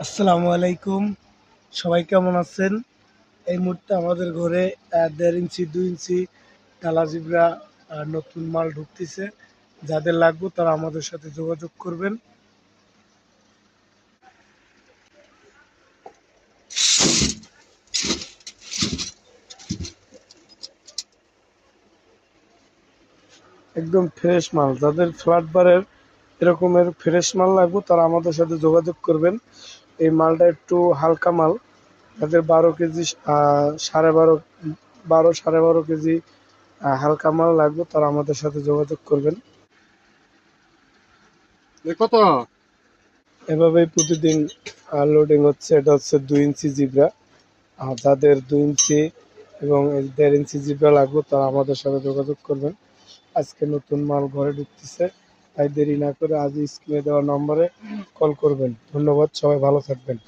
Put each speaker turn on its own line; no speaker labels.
আসসালামু আলাইকুম। সবাই কেমন আছেন? এই মুহূর্তে আমাদের ঘরে ১.৫ ইঞ্চি ২ ইঞ্চি টালা জিব্রা নতুন মাল ঢুকতেছে। যাদের লাগবে তারা আমাদের সাথে যোগাযোগ করবেন। একদম ফ্রেশ মাল, যাদের ফ্ল্যাট বারের এরকমের ফ্রেশ মাল লাগবে তারা আমাদের সাথে যোগাযোগ করবেন। এই মালটা একটু হালকা মাল, যাদের ১২ কেজি ১২.৫ ১২ সাড়ে ১২ কেজি হালকা মাল লাগবে তারা আমাদের সাথে যোগাযোগ করবেন।
কত?
এভাবেই প্রতিদিন লোডিং হচ্ছে। এটা হচ্ছে ২ ইঞ্চি জিব্রা। যাদের ২ ইঞ্চি এবং ১.৫ ইঞ্চি জিব্রা লাগবে তারা আমাদের সাথে যোগাযোগ করবেন। আজকে নতুন মাল ঘরে ঢুকতেছে, তাই দেরি না করে আজই স্ক্রিনে দেওয়া নম্বরে কল করবেন। ধন্যবাদ, সবাই ভালো থাকবেন।